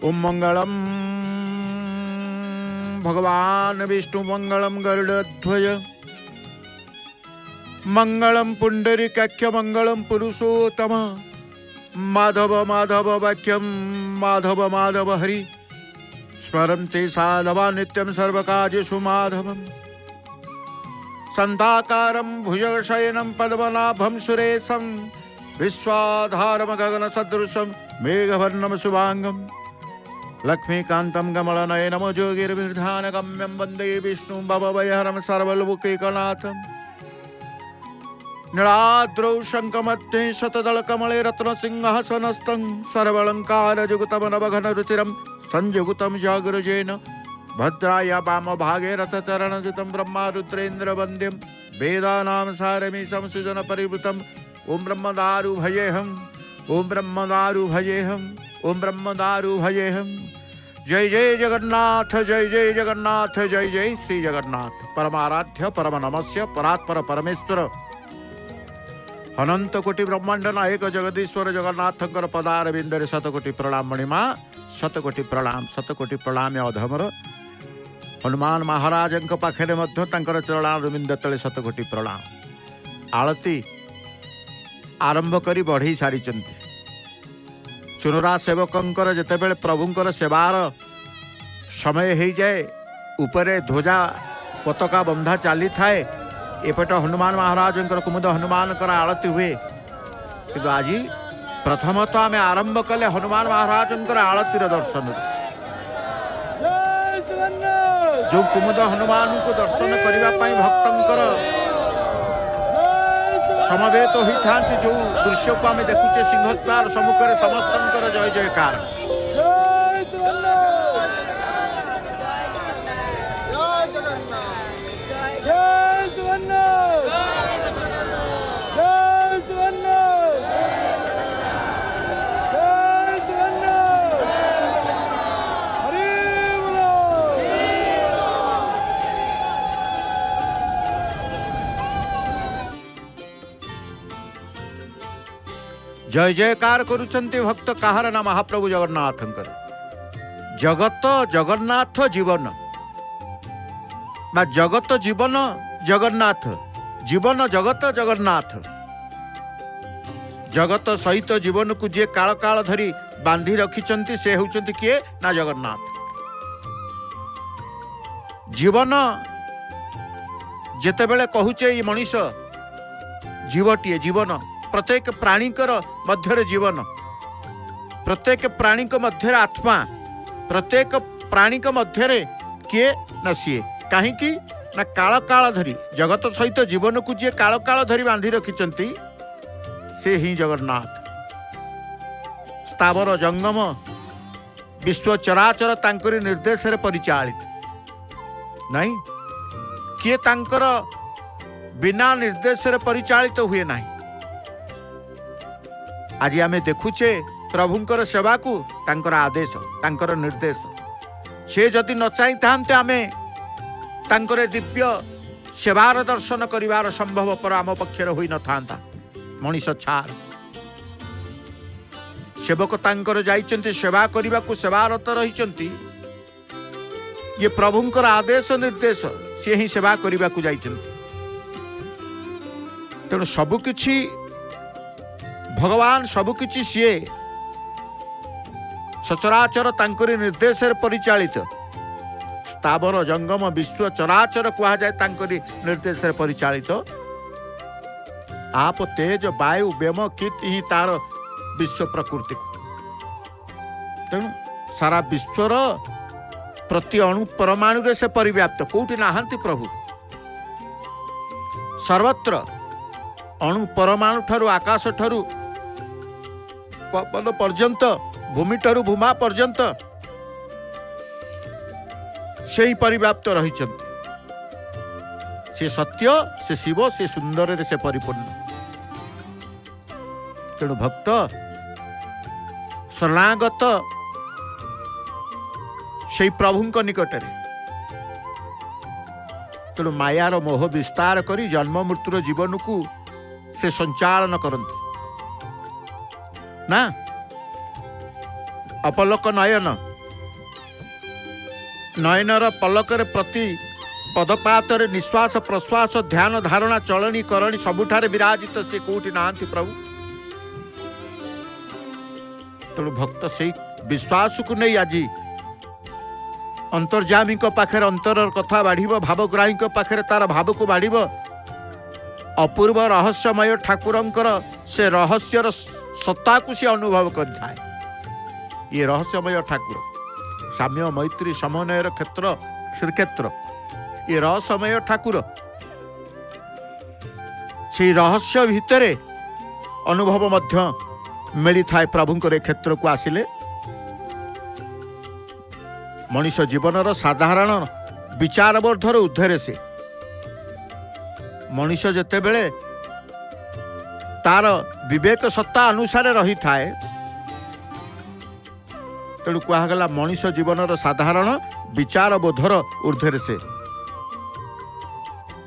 ओम मंगलम भगवान विष्णु मंगलम गरुड़ध्वज मंगलम पुंडरीकाक्ष मंगलम पुरुषोत्तम माधव माधव वाक्यम माधव माधव हरि स्मरन्ते साधवा नित्यं सर्वकार्येषु माधवम् संताकारं भुजगशयनं पद्मनाभं सुरेशं विश्वाधारं गगनसदृशं मेघवर्णं शुभांगं लक्ष्मीकान्तं कमलनयनं योगिर्विधानगम्यं वन्दे विष्णुं भवभयहरं सर्वलोकैकनाथं नीलाद्रौ शङ्खमध्ये शतदलकमले रत्नसिंहासनस्थं सर्वालङ्कारयुक्तं नवघनरुचिरं संयुक्तं जागृजेन भद्राया वाम भागे रथचरणजितं ब्रह्मा रुद्रेन्द्र वन्द्यं वेदानां सारमीशं सुजन परिवृतम् ओम ब्रह्मदारु भजेहम् ओम ब्रह्मदारु भजेहम् ओम ब्रह्मदारु भजेहम्। जय जय जगन्नाथ जय जय जगन्नाथ जय जय श्री जगन्नाथ। परमाराध्य परम नमस्य परात्पर परमेश्वर अनंत कोटि ब्रह्मांड नायक जगदीश्वर जगन्नाथंकर पदारविंदरे शतकोटि प्रणाम मणिमा शतकोटि प्रणाम अधमर हनुमान महाराज पाखे चरणारविंद तले शतकोटि प्रणाम। आलती आरंभ करी बढ़ई सारी चुनरा सेवकंकर जेतेबेले प्रभुंकर सेवार समय हो जाए उपरे ध्वजा पताका बंधा चली थाए एपट हनुमान महाराज कुमुद हनुमान आलती हुए कि आज प्रथम तो आम आरंभ कले हनुमान महाराज आलतीर दर्शन जो कुमुद हनुमान को दर्शन करने भक्तंकर समवेत होता जो दृश्य को आम देखुचे सिंहद्वार सम्मुखें समस्त जय जयकार। जय जयकार करुचंती भक्त काहार ना महाप्रभु जगन्नाथंकर। जगत जगन्नाथ जीवन बा जगत जीवन जगन्नाथ जीवन जगत जगन्नाथ। जगत सहित जीवन को जे काल काल धरी बांधी रखिचंती से होचंती किए ना जगन्नाथ। जीवन जेतेबेले कहूचे ये मनीष जीवटीए जीवन प्रत्येक प्राणीकर मध्य जीवन प्रत्येक प्राणी मध्य आत्मा प्रत्येक प्राणी मध्य किए ना सी कहीं ना काल काल धरी जगत सहित जीवन को जी काल काल धरी बांधी रखिचंती से ही जगन्नाथ। स्थावर जंगम विश्व चराचर तांकरी निर्देश रे परिचालित नहीं किए तांकर बिना निर्देश रे परिचालित हुए नहीं। आज आमे देखुचे प्रभुंकर सेवा को तांकर आदेश तांकर निर्देश से जदि न चाही थांते आमे तांकर दिव्य सेवार दर्शन करिवार संभव पर आम पक्षर होई न थांता। मनीष छार सेवक तांकर जाइचंती सेवा करिवा को सेवारत रहिचंती ये प्रभुंकर आदेश निर्देश से ही सेवा करिवा को जाइचंती। तेणु सबु किछि भगवान सबकिछि सीए सचराचर तांकरी निर्देश परिचालित। स्थावर जंगम विश्व चराचर कहा जाए तांकरी निर्देश परिचालित। आप तेज वायु बेम कित ही तार विश्व प्रकृति तेणु सारा विश्वर प्रति अणु परमाणु रे से परिव्याप्त कोठी नाहंती प्रभु सर्वत्र अणु परमाणु ठारू आकाश ठारू पवन पर्यंत भूमि ठारू भूमा पर्यंत से ही परिव्याप्त रही से सत्य से शिव से सुंदर से परिपूर्ण। तेणु भक्त शरणागत से प्रभु निकट में तेणु मायार मोह विस्तार करी जन्म मृत्युर जीवन को से संचालन करते ना। अपलोक नयन नयनर पलकर प्रति पदपातर निश्वास प्रश्वास ध्यान धारणा चलनी करणी सबुठारे विराजित से कोठी नांति प्रभु। तेणु भक्त से विश्वास को नहीं आज अंतर्जामी पाखर अंतर कथा बाढ़ भावग्राही पाखरे तार भाव को बाढ़ अपूर्व रहस्यमय ठाकुरंकर से रहस्यर सत्ता को सी अनुभव कर ये रहस्यमय ठाकुर साम्य मैत्री समन्वयर क्षेत्र श्रीक्षेत्र ये रहस्यमय ठाकुर से रहस्य भितर अनुभव मध्य मिली थाए प्रभुंकर क्षेत्र को आसिले मनीष जीवनर साधारण विचारवर्धर ऊर्ध्वर से मनीष जेते बेले तार विवेक सत्ता अनुसार रही थाए तेणु कहगला मनीष जीवनर साधारण विचार बोधर ऊर्ध्वर से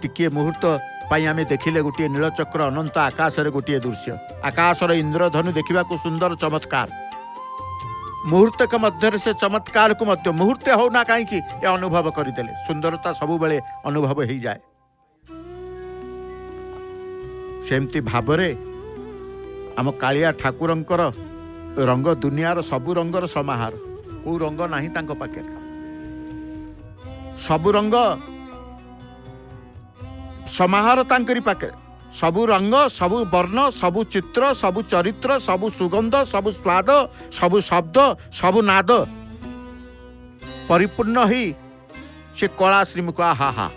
टिके मुहूर्त पाई आमे देखिले गोटे नीलचक्र अनंत आकाश रे गोटे दृश्य आकाशर इंद्रधनु देखा सुंदर चमत्कार मुहूर्त के मध्य से चमत्कार को मध्य मुहूर्ते होना कहीं अनुभव करदे सुंदरता सबु बेले अनुभव हो जाए सेमती भावरे आम कालिया ठाकुरंकर रंग दुनियार सबु रंगर समाहार को रंग नाही तांको पाखे सबु रंग समाहार तांकरी पाखे सबु रंग सबु वर्ण सबु चित्र सबु चरित्र सबु सुगंध सबु स्वाद सबु शब्द सबु नाद परिपूर्ण ही से कला श्रीमुख हा हा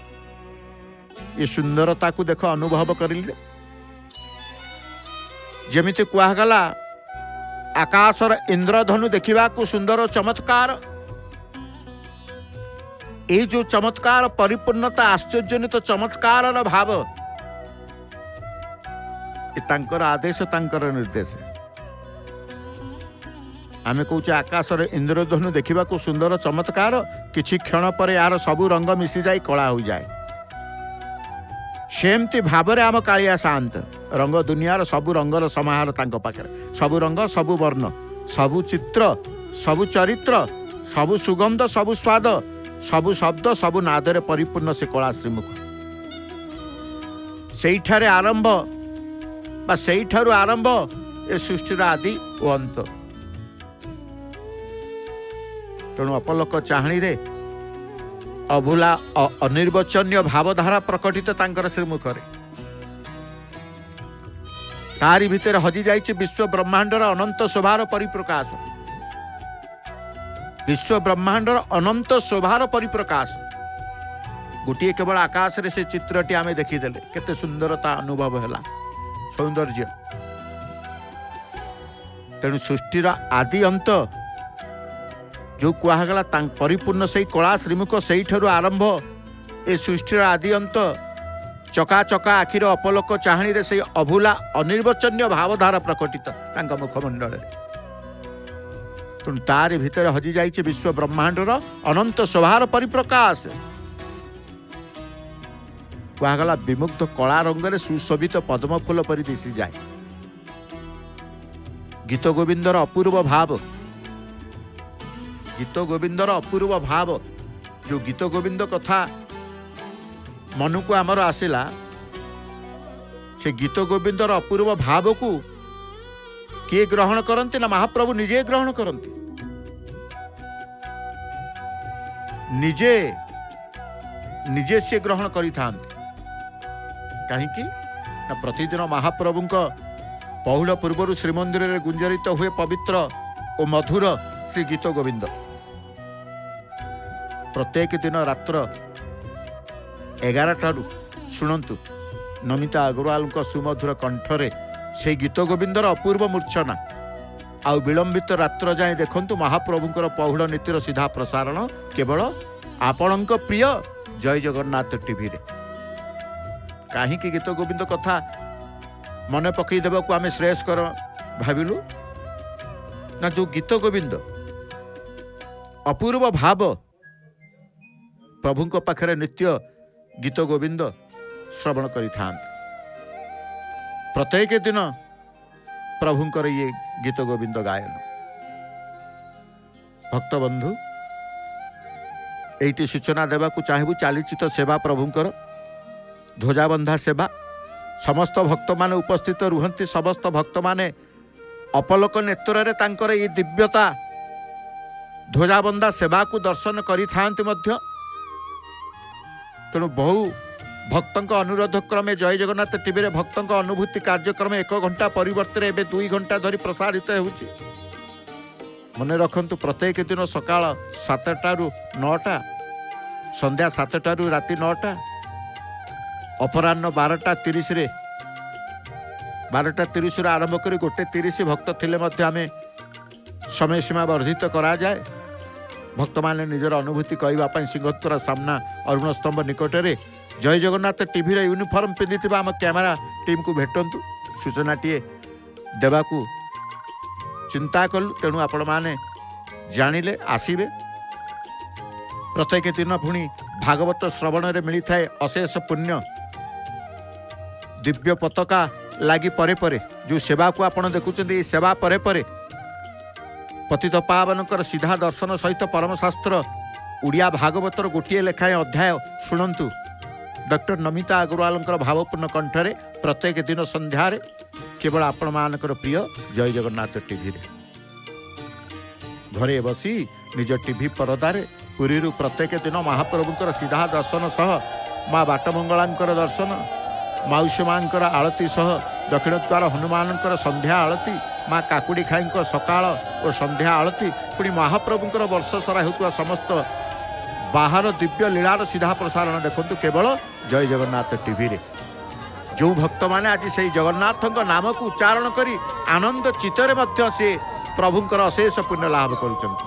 ये सुंदरता को देख अनुभव करिले जेमिति कहगला आकाशर इंद्रधनु देखा सुंदर चमत्कार ये जो चमत्कार परिपूर्णता आश्चर्यजनित चमत्कार भाव तांकर आदेश तांकर निर्देश आमे कहूचे आकाशर इंद्रधनु देखा सुंदर चमत्कार किछि क्षण पर यार सबु रंग मिसी जाई कला हो जाए सेमती भावरे आम कालिया शांत रंग दुनियार सबु रंगर समाहार तांको पाखे सबु रंग सबु वर्ण सबु चित्र सबु चरित्र सबु सुगंध सबु स्वाद सबु शब्द सबु नादरे परिपूर्ण से कला श्रीमुख सेठारे आरंभ बा सेठारु आरंभ ए सृष्टिर आदि ओ अंत तेणु अपलोक चाहणी रे अभूला अनिर्वचनीय भावधारा प्रकटित तांकर श्रीमुखरे तारी भितर हजि जाइए विश्व ब्रह्मांडर अनंत शोभार परिप्रकाश विश्व ब्रह्मांडर अनंत शोभार परिप्रकाश गोटे केवल आकाश रे से चित्रटी आमे देखीदेले केते सुंदरता अनुभव हैला सौंदर्य तेणु सृष्टिर आदि अंत जो कहगला परिपूर्ण से कला श्रीमुख से आरंभ ए सृष्टिर आदि अंत चका चका आखिर अपलोक चाहणी रे से अभूला अनिर्वचनीय भावधारा प्रकटित तांका मुखमंडल तेणु तारि भितर हजि जाइए विश्व ब्रह्मांडर अनंत शोभार परिप्रकाश कहगला विमुग्ध कला रंगरे सुशोभित पद्म फूल परि दिशि जाए गीत गोविंदर अपूर्व भाव गीत गोविंदर अपूर्व भाव जो गीत गोविंद कथा मन को आमर आसला से गीत गोविंदर अपूर्व भाव को किए ग्रहण करते ना महाप्रभु निजे ग्रहण करते निजे निजे से ग्रहण करि कहीं ना प्रतिदिन महाप्रभु पहुड़ पूर्वर श्रीमंदिर रे गुंजरित हुए पवित्र और मधुर श्री गीत गोविंद प्रत्येक दिन रात्र 11 शुणु नमिता अग्रवाल सुमधुर कंठरे से गीत गोविंदर अपूर्व मूर्छना आउ विलंबित रात्र जाए देखंतु महाप्रभुंकर पहुड़ नीतिर सीधा प्रसारण केवल आपणक प्रिय जय जगन्नाथ टीवी रे कहीं गीत गोविंद कथा मन पकई देवा को आमे श्रेयस्कर भाविलु ना जो गीत गोविंद अपूर्व भाव प्रभुंक पाखरे नित्य गीत गोविंद श्रवण करि प्रत्येक दिन प्रभुंकर ये गीत गोविंद गायन भक्त बंधु एटी सूचना देवा चाहबू चली तो सेवा प्रभुंकर ध्वजाबंधा सेवा समस्त भक्त माने उपस्थित रुहंती समस्त भक्त माने अपलोक नेत्र रे तांकर ये दिव्यता ध्वजाबंधा सेवा को दर्शन करि थांती मध्य। तेणु बहु भक्तों अनुरोध क्रमे जय जगन्नाथ टीवी रे भक्तों अनुभूति कार्यक्रम 1 घंटा परिवर्तन एवं 2 घंटा धरी प्रसारित होउछि। मन रखंतु प्रत्येक दिन सकाळ 7टा रु 9टा संध्या 7टा रु राति 9टा अपराह्न 12:30 रे 12:30 आरंभ करी 1:30 भक्त थिले मध्य आमे समय सीमा वर्धित करा जाए। भक्त माने निजर अनुभूति कहवाई सिंहद्वार सामना अरुण स्तंभ निकट में जय जगन्नाथ टीवी रे यूनिफॉर्म पिंधि आम कैमेरा टीम को भेटंतु सूचनाटीए देवाकू चिंता कलु। तेणु आपण माने जानिले आसीबे। प्रत्येक दिन पुणी भागवत श्रवण रे मिली थाए अशेष पुण्य। दिव्य पताका लागी परे परे जो सेवा को आपण देखुचंदी सेवा परे परे पतित पावनकर सीधा दर्शन सहित परमशास्त्र उड़िया भागवतर गोटे लेखाएं अध्याय शुणंतु डॉक्टर नमिता अग्रवाल भावपूर्ण कंठरे प्रत्येक दिन संध्यारे केवल आपण मानकर प्रिय जय जगन्नाथ टीवी रे घरे बसी निज टीवी परदारे पुरी प्रत्येक दिन महाप्रभुंकर सीधा दर्शन सह माँ बाटमंगलांकर दर्शन माउसी मांकर आळती सह दक्षिण द्वार हनुमानंकर संध्या आळती माँ काकुड़ी खाई सकाळ और संध्या आळती पुणी महाप्रभुंकर वर्ष सारा होता समस्त बाहर दिव्य लीलार सीधा प्रसारण देखंतु केवल जय जगन्नाथ टीवी रे। जो भक्त माने आज से जगन्नाथ नाम को उच्चारण करी आनंद चित्तरे मध्य से प्रभुंकर अशेष पुण्य लाभ करुचंती।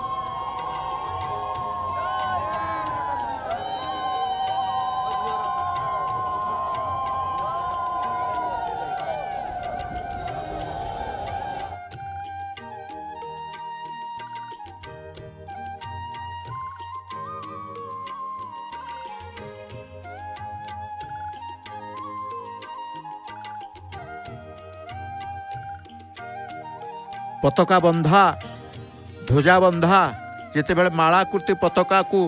पताका बंधा ध्वजा बंधा जिते बेले मालाकृति पताका को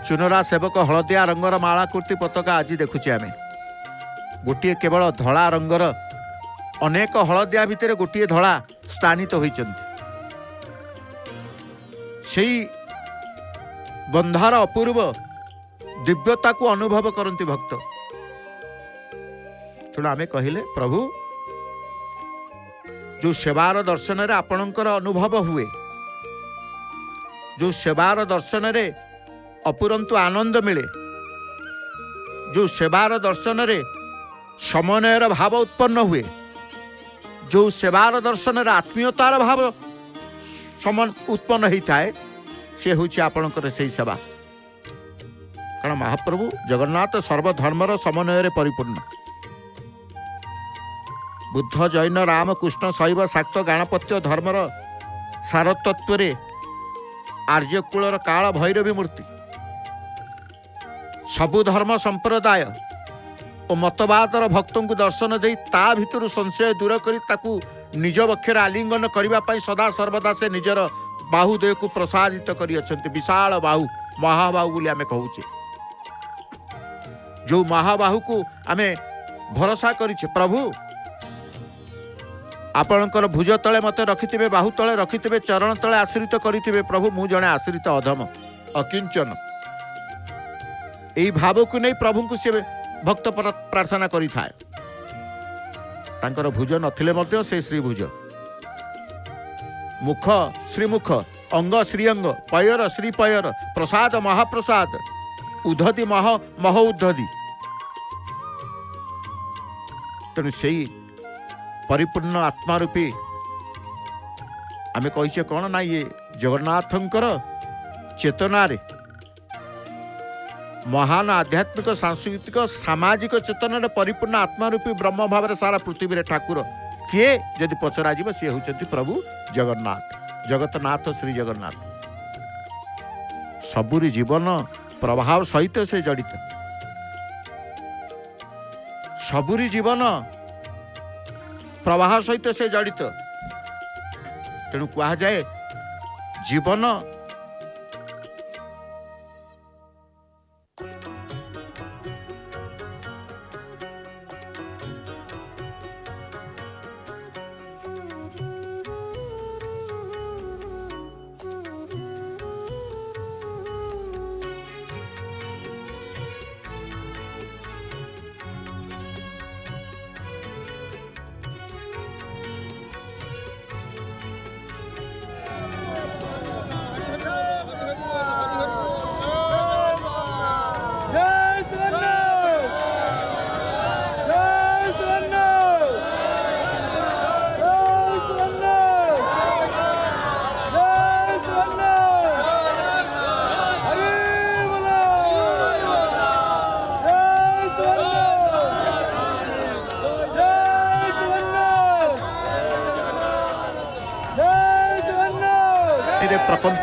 चुनरा सेवक हलदिया रंगर मालाकृति पताका आज देखुचे आमे गोटे केवल धला रंगर अनेक हलदिया भितर गोटे धला स्थानित होइचंती सेई बंधार अपूर्व दिव्यता को अनुभव करती भक्त। तेणु आमे कहिले प्रभु जो सेवार दर्शन रे आपणकर अनुभव हुए जो सेवार दर्शन रे अपुरंतु आनंद मिले जो सेवार दर्शन रे समन्वयर भाव उत्पन्न हुए जो सेवार दर्शन रे आत्मीयतार भाव उत्पन्न होता है से हूँ आपणकर से सेवा। कारण महाप्रभु जगन्नाथ सर्वधर्मर समन्वय परिपूर्ण बुद्ध जैन राम कृष्ण शैव शाक्त गणपत्य धर्मर सारतत्व आर्यकूलर काल भैरवी मूर्ति सबु धर्म संप्रदाय और मतवादर भक्तों को दर्शन दे ता भितर संशय दूर करी ताकू निज वक्षर आलिंगन करने सदा सर्वदा से निजर बाहुदेह को प्रसादित करी अछंती। विशाल बाहु महाबाहु बोली आमे कहूचे जो महाबाहु को आमे भरोसा करिछे प्रभु आपणकर भुज तले मते रखिथिबे बाहु तले रखिथिबे चरण तले आश्रित करिथिबे प्रभु मु जणे आश्रित अधम अकिंचन एई भाव को नहीं प्रभु को से भक्त प्रार्थना करि थाए। तांकर भुज नथिले मध्य से श्रीभुज मुख श्रीमुख अंग श्रीअंग पयर श्रीपयर प्रसाद महाप्रसाद उद्धति मह उद्धति तेणु से परिपूर्ण आत्मा रूपी आमे कहिसे कौन ना ये जगन्नाथंकर चेतना रे महान आध्यात्मिक सांस्कृतिक सामाजिक चेतना रे परिपूर्ण आत्मा रूपी ब्रह्म भाव रे सारा पृथ्वी रे ठाकुर किए यदि पचरा जीव सी होउछंती प्रभु जगन्नाथ जगतनाथ श्री जगन्नाथ। सबुरी जीवन प्रभाव सहित से जड़ित सबुरी जीवन प्रवाह सहित से जड़ित तेणु कह जाए जीवन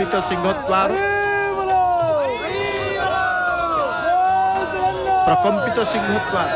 प्रकम्पित सिंहद्वार प्रकम्पित सिंहद्वार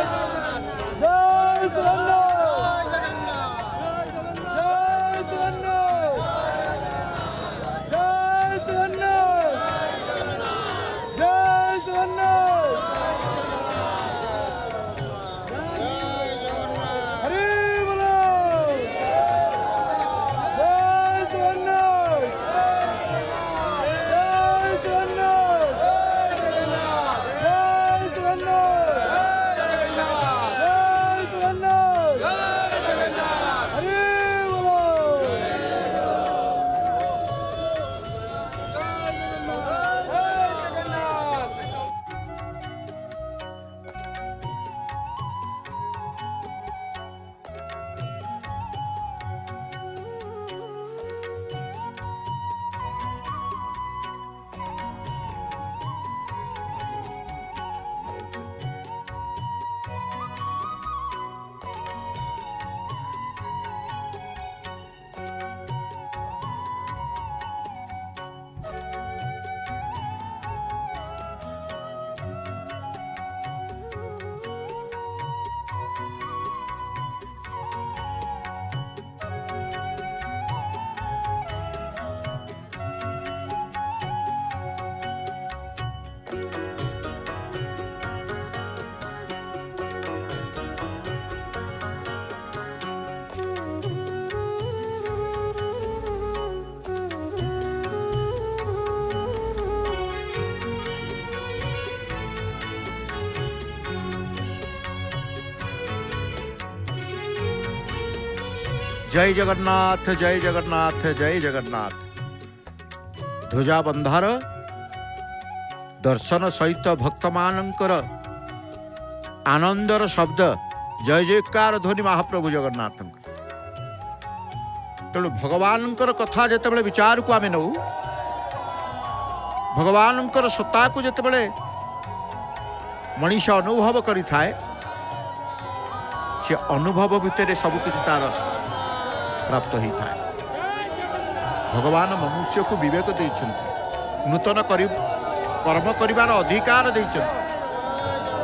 जय जगन्नाथ जय जगन्नाथ जय जगन्नाथ। ध्वजा बंधार दर्शन सहित भक्त मानकर आनंदर शब्द जय जयकार ध्वनि महाप्रभु जगन्नाथ। तेणु भगवान कथा जिते विचार को आम नौ भगवान सत्ता को जिते मनीष अनुभव करि थाए से अनुभव भितर सबकिछ तार प्राप्त होता है। भगवान मनुष्य को विवेक देते नूतन कर्म करिवार अधिकार देते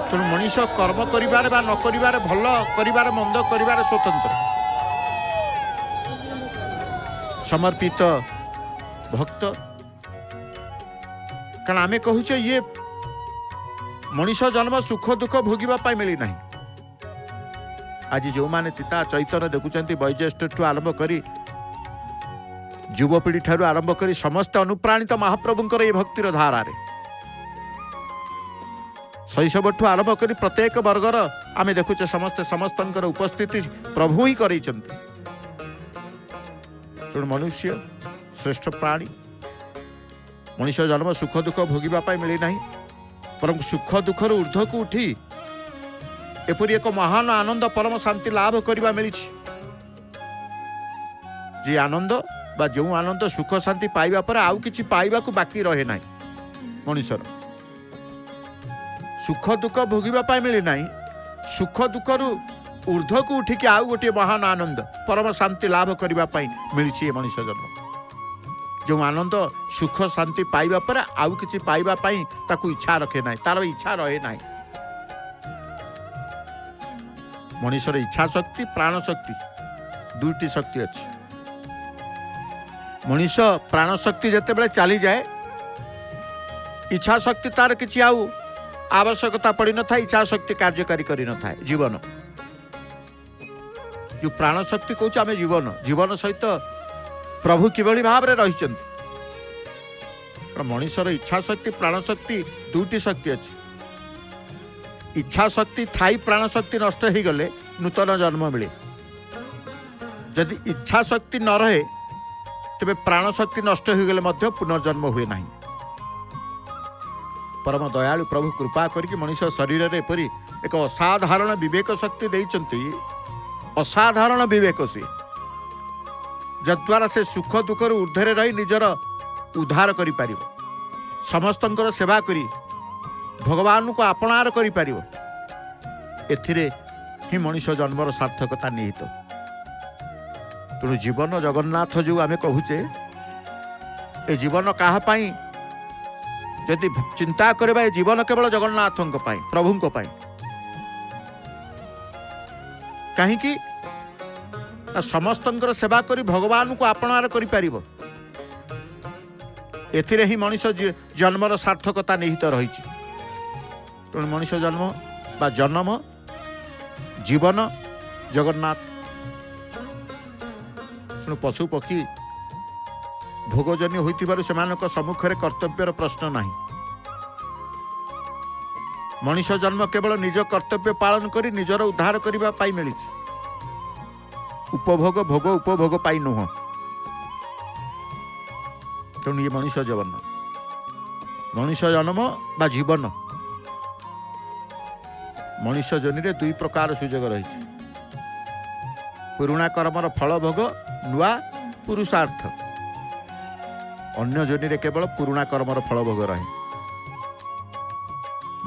तेणु मनीष कर्म करिवार बा न करिवार भल करिवार मंद करिवार स्वतंत्र समर्पित भक्त। कारण आम कहूचे ये मनीष जन्म सुख दुख भोगवाई मिली ना। आज जो माने चिता चैतन्य देखुं वयोज्येष्ठ ठू आरंभ करी युवपीढ़ी ठारू आरंभ करी समस्त अनुप्राणित महाप्रभुंकर ये भक्तिर धारा शैशव ठू आरंभ करी प्रत्येक वर्गर आम देखुचे समस्ते समस्तंकर उपस्थिति प्रभु ही कर मनुष्य श्रेष्ठ प्राणी। मनुष्य जन्म सुख दुख भोगवाई मिली ना परंतु सुख दुखर ऊर्ध्व को उठी एपरी एक महान आनंद परम शांति लाभ करवा मिली। जे आनंद बा जो आनंद सुख शांति पाइबा पर आउ किछि पाइबा को बाकी रहे ना। मनुष्यर सुख दुख भोगिबा पाई मिली ना सुख दुखर ऊर्ध्व को उठिक आउ गोटे महान आनंद परम शांति लाभ करने मिली। मनुष्य जन्म जो आनंद सुख शांति पाइबा पर आउ किछि पाइबा पाई ताकू इच्छा रखे ना तार इच्छा रहे ना। मनुष्यर इच्छा शक्ति प्राण शक्ति दुईटी शक्ति अच्छी। मनुष्य प्राण शक्ति जिते बड़े चली जाए इच्छा शक्ति तार किसी आउ आवश्यकता पड़ी न था इच्छा शक्ति कार्यकारी करी न था। जीवन जो प्राण शक्ति कौच आम जीवन जीवन सहित प्रभु किभली भाव में रही। मनुष्यर इच्छा शक्ति प्राण शक्ति दुईटी शक्ति अच्छी। इच्छा शक्ति थाई प्राण शक्ति नष्ट हो गले नूतन जन्म मिले। यदि इच्छा शक्ति न रहे तेरे प्राण शक्ति नष्ट हो गले मध्य पुनर्जन्म हुए ना। परम दयालु प्रभु कृपा करके मनुष्य शरीर रे एपरी एक असाधारण विवेक शक्ति देइचंती। असाधारण विवेक से जद्वारा से सुख दुखर ऊर्ध्वरे रही निजर उद्धार करि पारिबो। समस्तंकर सेवा करी भगवान को आपणार करि पारिबो। एथिरे ही मनुष्य जन्मर सार्थकता निहित। तेणु जीवन जगन्नाथ जो आमे कहूचे ए जीवन कहा पाई जदि चिंता करबा ए जीवन केवल जगन्नाथ प्रभु कहीं समस्त सेवा करी भगवान को आपणार करि परिबो एथिरे ही मनुष्य जन्मर सार्थकता निहित रही तेणु मनुष्य जन्म बा जन्म जीवन जगन्नाथ तेणु पशु पक्षी भोगजन्य होइतिबारु सेमानक सम्मुखरे कर्तव्यर प्रश्न नहीं मनुष्य जन्म केवल निज कर्तव्य पालन करी निजर उद्धार करबा पाई मिली उपभोग भोग उपभोग पाई नुह तेणु ये मनुष्य जीवन मनुष्य जन्म बा जीवन मनुष्य जनी रे दुई प्रकार सुजोग रही पुराणा कर्मर फल भोग नुआ पुरुषार्थ अन्य जनी रे केवल पुराणा कर्मर फल भोग रहे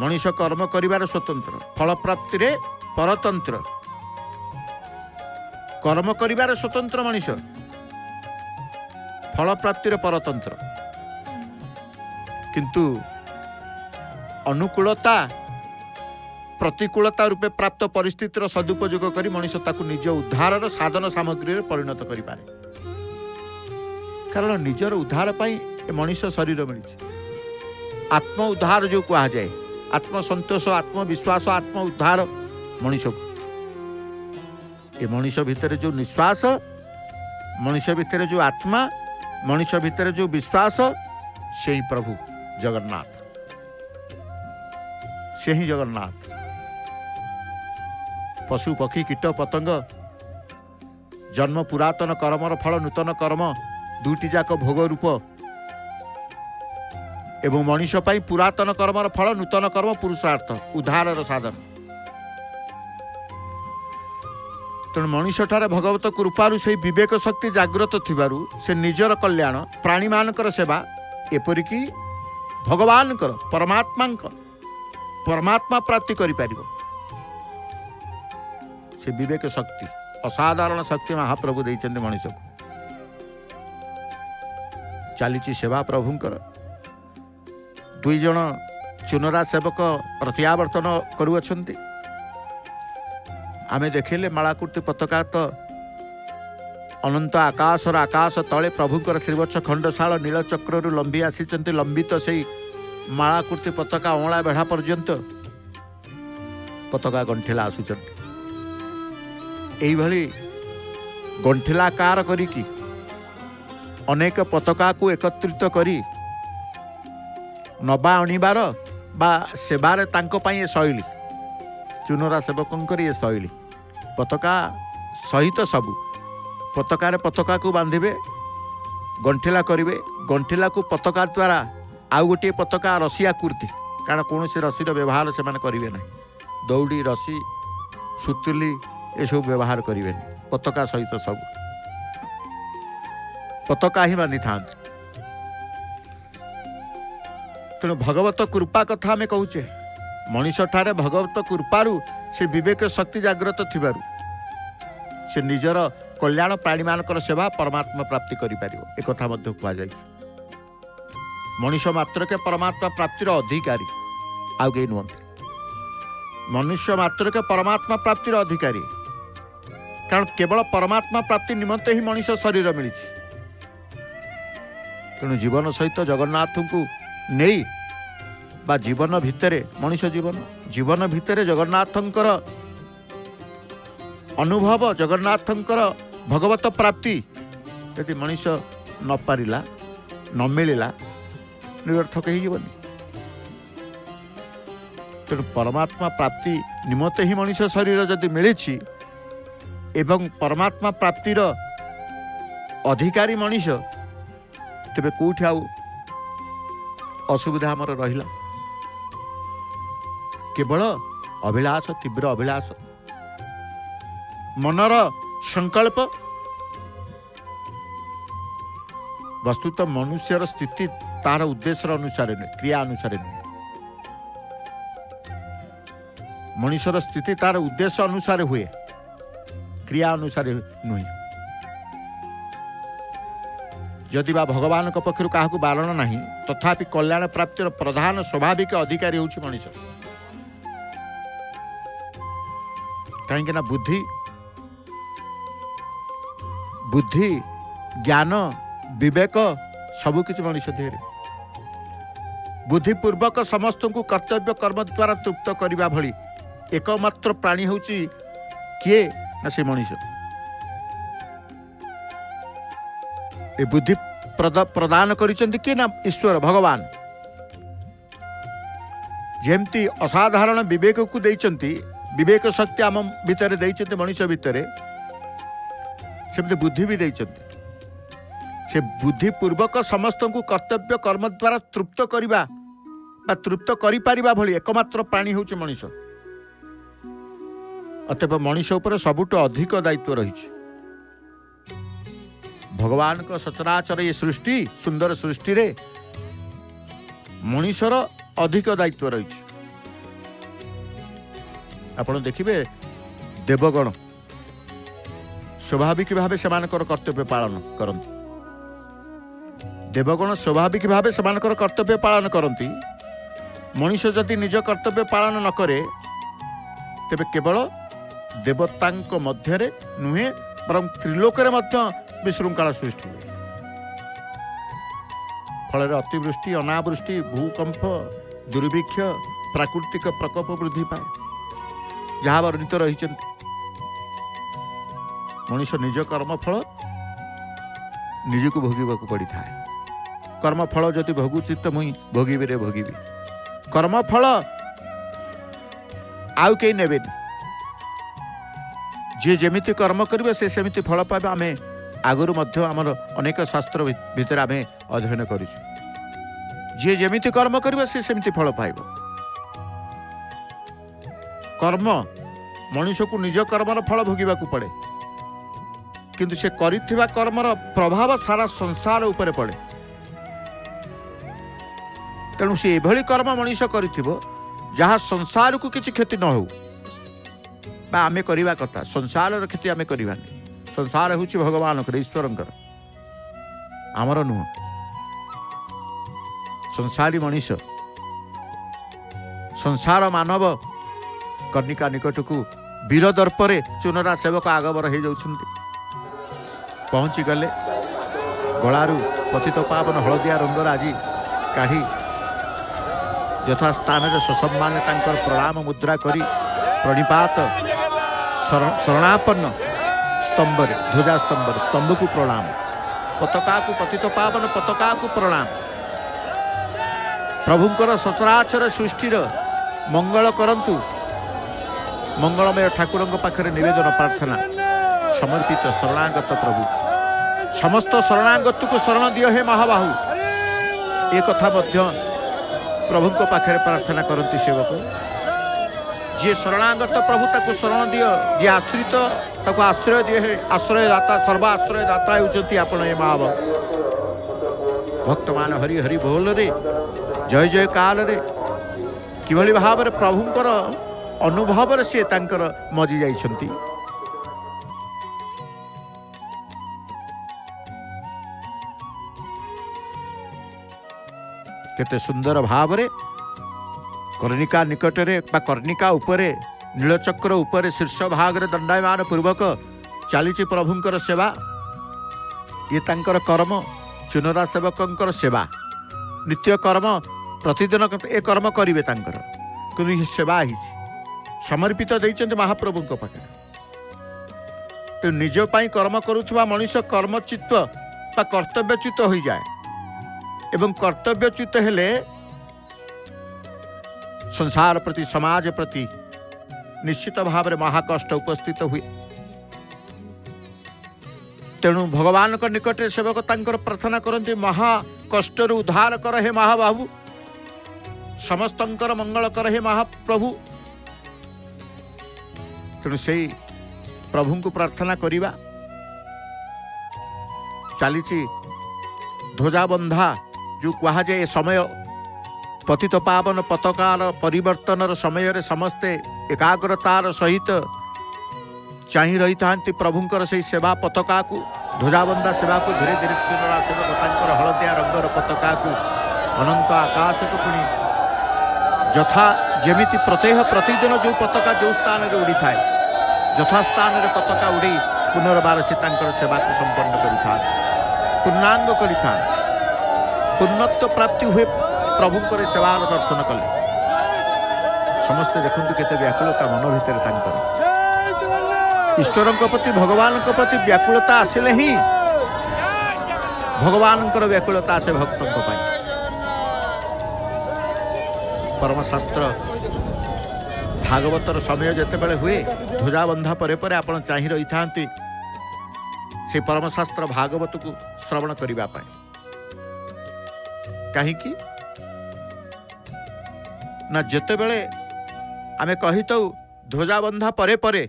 मनुष्य कर्म करिवार स्वतंत्र फल प्राप्ति रे परतंत्र कर्म करिवार स्वतंत्र मनुष्य फल प्राप्ति रे परतंत्र किंतु अनुकूलता प्रतिकूलता रूपे प्राप्त परिस्थितिर सदुपयोग करी मनुष्य ताकू निज उद्धार साधन सामग्री रे परिणत करि पारे कारण निजर उद्धार पाई मनुष्य शरीर मिली आत्म उद्धार जो कहा जाए आत्मसंतोष आत्मविश्वास आत्म उद्धार मनुष्य को ये मनुष्य भितर जो निश्वास मनुष्य भितर जो आत्मा मनुष्य भितर जो विश्वास से ही प्रभु जगन्नाथ से ही जगन्नाथ पशु पक्षी कीट पतंग जन्म पुरातन कर्मर फल नूतन कर्म दुईटी जाक भोग रूप एवं मनुष्य पाई पुरातन कर्मर फल नूतन कर्म पुरुषार्थ उद्धार साधन तेणु मनुष्य ठारे भगवत कृपारू से विवेक शक्ति जागृत थिबारु से निजर कल्याण प्राणी मानकर सेवा एपरिकी भगवान परमात्मा प्राप्ति करि परिबो से विवेक शक्ति असाधारण शक्ति महाप्रभु देइछन्ते मनुष्य को चलीची सेवा प्रभुंकर दुई जन चुनरा सेवक प्रत्यावर्तन करुअछन्ति आमे देखिले मालाकुर्ती पताका तो अनंत आकाश तले प्रभुंकर श्रीवत्स खंडशाल नीलचक्र लंबी आसी लंबित तो से मालाकुर्ती पताका अँला बेढ़ा पर्यंत पताका गंठिला आसुचंती एइभली गंठिलाकार करिकी अनेक पताका को एकत्रित करी नबा अणिबार बा सेवारे तांको पाई ए शैली चुनरा सेवकंकर ये शैली पताका सहित सबू पताकार पताका को बांधे गंठिला करेंगे गंठिला को पताका द्वारा आउ गोटे पताका रसी आकृति कारण कौन से रसीर व्यवहार से करेंगे ना दौड़ी रसी सुतुली ये सब व्यवहार करेंगे पताका सहित सब पताका ही बांधि था तेणु भगवत कृपा कथा आम कहूचे मनुष्य ठारे भगवत कृपारू से विवेक शक्ति जागृत थिबारु से निजर कल्याण प्राणी मानकर सेवा परमात्मा प्राप्ति करि पारिबो एक कथा मध्य कहा जाय मनुष्य मात्र के परमात्मा प्राप्तिर अधिकारी आउ के नुहंती मनुष्य मात्र के परमात्मा प्राप्तिर अधिकारी कारण केवल परमात्मा प्राप्ति निमंते ही मनुष्य शरीर मिली तेणु जीवन सहित जगन्नाथ को नहीं बा जीवन भितर मनुष्य जीवन भितर जगन्नाथंकर अनुभव जगन्नाथंकर भगवत प्राप्ति यदि मनुष्य न पारिला न मिलला निरर्थक ही जीवन तेणु परमात्मा प्राप्ति निमते ही मनुष्य शरीर जदि मिली एवं परमात्मा प्राप्तिर अधिकारी मनुष्य तेबे कोठी आउ असुविधा आमर रहिला केवल अभिलाष तीव्र अभिलाष मनर संकल्प वस्तुतः मनुष्यर स्थिति तार उद्देश्य अनुसार नुहे क्रिया अनुसार नुहे मनुष्यर स्थिति तार उद्देश्य अनुसार हुए क्रिया अनुसार नुहे जदि बा भगवान पक्षर क्या बारण नहीं तथापि कल्याण प्राप्तिर प्रधान स्वाभाविक अधिकारी हूँ मनीष कहीं बुद्धि बुद्धि ज्ञान विवेक सबकि मनीष देहरे बुद्धिपूर्वक समस्त को कर्तव्य कर्म द्वारा तृप्त करने भली एकमात्र प्राणी हूँ किए ना से मनीष ए बुद्धि प्रदान करिसेंति किए ना ईश्वर भगवान जेमती असाधारण विवेक को देइचंती विवेक शक्ति आम भितर देइचंती मनीष भितर सेमती बुद्धि भी देइचंती से बुद्धिपूर्वक समस्त को कर्तव्य कर्म द्वारा तृप्त करिबा बा तृप्त करि पारिबा भली एकमात्र प्राणी हूँ मनीष अतएव मनीष उपर सबुठ अधिक दायित्व रही भगवान को सचराचर ये सृष्टि सुंदर सृष्टि रे मनीषर अधिक दायित्व रही आपण देखिए देवगण स्वाभाविक भाव से कर्तव्य पालन करती देवगण स्वाभाविक भाव से कर्तव्य पालन करती मनीष जदि निज कर्तव्य पालन न करे तेबे केवल देवतांक मध्य नुहे बरं त्रिलोकरे मध्य विशृंखला सृष्टि हुए फल अतिवृष्टि अनावृष्टि भूकंप दुर्भिक्ष प्राकृतिक प्रकोप वृद्धि पाए जहाँ वर्णित रही मनीष निज कर्मफल निजक भोगवाक पड़ी था कर्मफल जदि भोगुची तो मुई भोगिबी रे भोगिबी कर्मफल आउ कई नेबे जी जेमिति कर्म करिवे से सेमिति फल पाइबा आमे आगुरु मध्य आमर अनेक शास्त्र भितर आमे अध्ययन करिछु जी जेमिति कर्म करिवे से सेमिति फल पाइबो कर्म मनुष्य को निज कर्मर फल भोगिबाकू पड़े किंतु से करिथिबा कर्मर प्रभाव सारा संसार उपरे पड़े तेणु से एभली कर्म मनुष्य करिथिबो जहाँ संसार को किसी क्षति न हो आमे करिबा कथा संसार क्षति आमे करिबानी संसार हूँ भगवान ईश्वर आमर नुह संसारी मनीष संसार मानव कर्णिका निकट को वीर दर्परे चुनरा सेवक आगबर हो जाउछन्ति पहुँची गले गलारू पतित पावन हलदिया रंगर आज काढ़ी यथा स्थान ससम्मान तांकर प्रणाम मुद्रा करी प्रणिपात शरणापन्न स्तंभ ध्वजा स्तंभ को प्रणाम पताका को पतित पावन पताका को प्रणाम प्रभुंकर सचराचर सृष्टिर मंगल करंतु मंगलमय ठाकुर पाखरे निवेदन प्रार्थना समर्पित शरणागत प्रभु समस्त शरणागत को शरण दियो हे महाबाहु एक कथा मध्य प्रभु को पाखरे प्रार्थना करती सेवक जी शरणागत प्रभु ताको शरण दियो जी आश्रित ताको आश्रय दिए हे आश्रयदाता सर्वाश्रयदाता होती आपण हे महाबाहु भक्त मान हरि हरि बोल रे जय जय काल रे किभली भाव प्रभुंकर अनुभव रे से तांकर मजी जाइछन्ति केते सुंदर भाव रे कर्णिका निकटरे कर्णिका उपरे नीलचक्र उपरे शीर्ष भाग रे दंडायमान पूर्वक चलीची प्रभुंकर सेवा ये तांकर कर्म चुनरा सेवकंकर सेवा नित्य कर्म प्रतिदिन ए कर्म करिवे तांकर कि सेवा ही समर्पित देइचंते महाप्रभु पाखे तो निज पाई कर्म करुवा मनुष्य कर्मचित्त बा कर्तव्यच्युत हो जाए एवं कर्तव्यच्युत हेले संसार प्रति समाज प्रति निश्चित भाव में महाकष्ट उपस्थित हुए तेणु भगवान को निकट सेवक तांकर प्रार्थना करते महाकष्ट उद्धार कर हे महाबाहु समस्तंकर मंगल कर हे महाप्रभु तेणु से प्रभु को प्रार्थना करिबा चली ध्वजा बंधा जो कहा जाए समय पतित पावन पताकार परिवर्तन समय समस्ते एकाग्रतार सहित चाही रही था प्रभुंकर से सेवा पताका को ध्वजाबंधा सेवा को धीरे धीरे सुनरा सेवक तांकर हलदिया रंगर पताका को अनंत आकाश को पुणी यथा जेमिति प्रत्यह प्रतिदिन जो पताका जो स्थान में उड़ी थाए यथास्थान में पताका उड़ी पुनर्बार से सेवा को संपन्न करिथा पूर्णांग करिथा पूर्णत्व प्राप्ति हुए प्रभुंकर सेवार दर्शन कले समस्ते देखते केते व्याकुलता मन भितर ईश्वर प्रति भगवान प्रति व्याकुलता आसिले ही भगवान व्याकुलता आसे भक्तों परमशास्त्र भागवतर समय जितेबाला हुए ध्वजाबंधा परे परे आपण चाहि रही था से परमशास्त्र भागवत को श्रवण करने कहीं ना जिते बेले आमे कही तो ध्वजाबंधा परे परे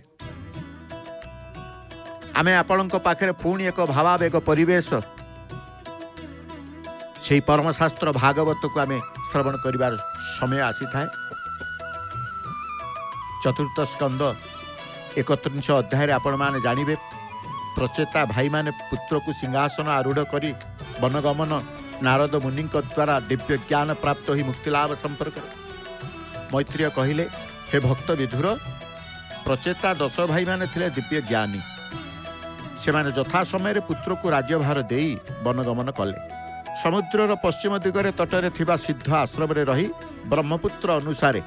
आमे आपण पाखे पुणी एक भावावेग परिवेश से परमशास्त्र भागवत को आमे श्रवण करिवार समय आसी थाए। चतुर्थ स्कंद 31 अध्याय आपण माने जानिबे प्रचेता भाई माने पुत्र को सिंहासन आरूढ़ करी वनगमन नारद मुनि द्वारा दिव्य ज्ञान प्राप्त ही मुक्तिलाभ संपर्क मैत्रेय कहले हे भक्त विधुर प्रचेता 10 भाई माने थिले दिव्य ज्ञानी से माने यथा समय पुत्र को राज्यभार देई वनगमन कले समुद्रर पश्चिम दिगरे तटरे थिबा सिद्ध आश्रम रे रही ब्रह्मपुत्र अनुसारे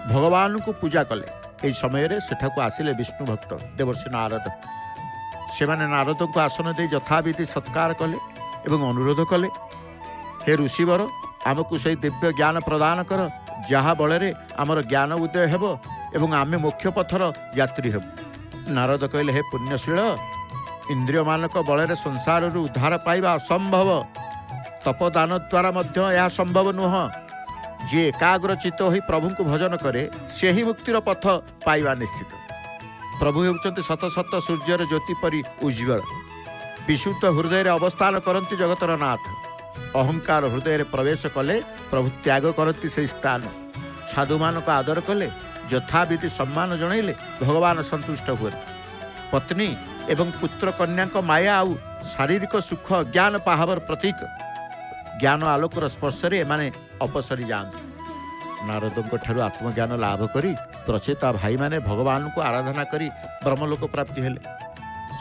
भगवान को पूजा कले एई समय रे सेठाको आसिले विष्णु भक्त देवर्षि नारद से माने नारद को आसन दे यथाविधि सत्कार कले एवं अनुरोध कले हे ऋषिवर आमको से दिव्य ज्ञान प्रदान कर जहा बଳରେ आमर ज्ञान उदय हेब एवं आमे मुख्य पथर यात्री हेब। नारद कहले हे पुण्यशील इंद्रिय मानक बଳରେ संसार उद्धार पाइबा असंभव तपदान द्वारा मध्य यह संभव नुह जे एकाग्र चित्त होई प्रभु को भजन करे से ही मुक्तिर पथ पाइबा निश्चित। प्रभु हेउचंती शत शत सूर्यर ज्योति परि उज्ज्वल विशुद्ध हृदय रे अवस्थान करती जगतर नाथ अहंकार हृदय रे प्रवेश कले प्रभु त्याग करती से स्थान साधु मान को आदर कले यथाविधि सम्मान जनइले भगवान संतुष्ट हुए। पत्नी एवं पुत्र कन्या को माया आउ शारीरिक सुख ज्ञान पाहबर प्रतीक ज्ञान आलोकर स्पर्श रे माने अपसरी जाते। नारदों ठारू आत्मज्ञान लाभ करी प्रचेता भाई माने भगवान को आराधना करी ब्रह्मलोक प्राप्ति हेले।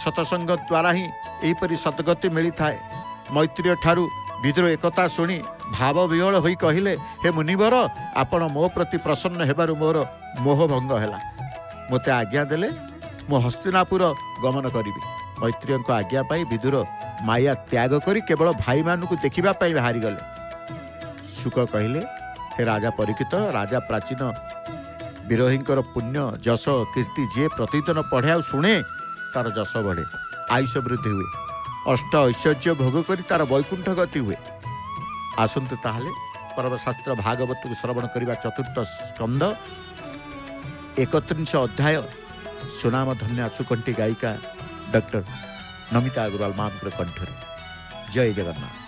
सतसंग द्वारा ही एहीपरि सद्गति मिली थाए। मैत्रेय ठारू विदुर एकता शुणी भाव विहल होई कहिले हे मुनिवर आपण मो प्रति प्रसन्न हेबारु मोर मोह भंग हैला मोते आज्ञा देले मो हस्तिनापुर गमन करी। मैत्रेय आज्ञा पाई विदुर माया त्याग करी केवल भाई मानू देखा बाहरी गले। शुक कहले हे राजा परीक्षित राजा प्राचीन विरोहींकर पुण्य जश कीर्ति जे प्रतिदिन पढ़े आ शुणे तार जश बढ़े आयुष वृद्धि हुए अष्ट ऐश्वर्य भोग करी तार वैकुंठ गति हुए। आसंतु ताहले परमशास्त्र भागवत को श्रवण करिबा चतुर्थ स्कंद 31 अध्याय सुनाम धन्य आशुकंठी गायिका डॉक्टर नमिता अग्रवाल मां कंठरे। जय जगन्नाथ।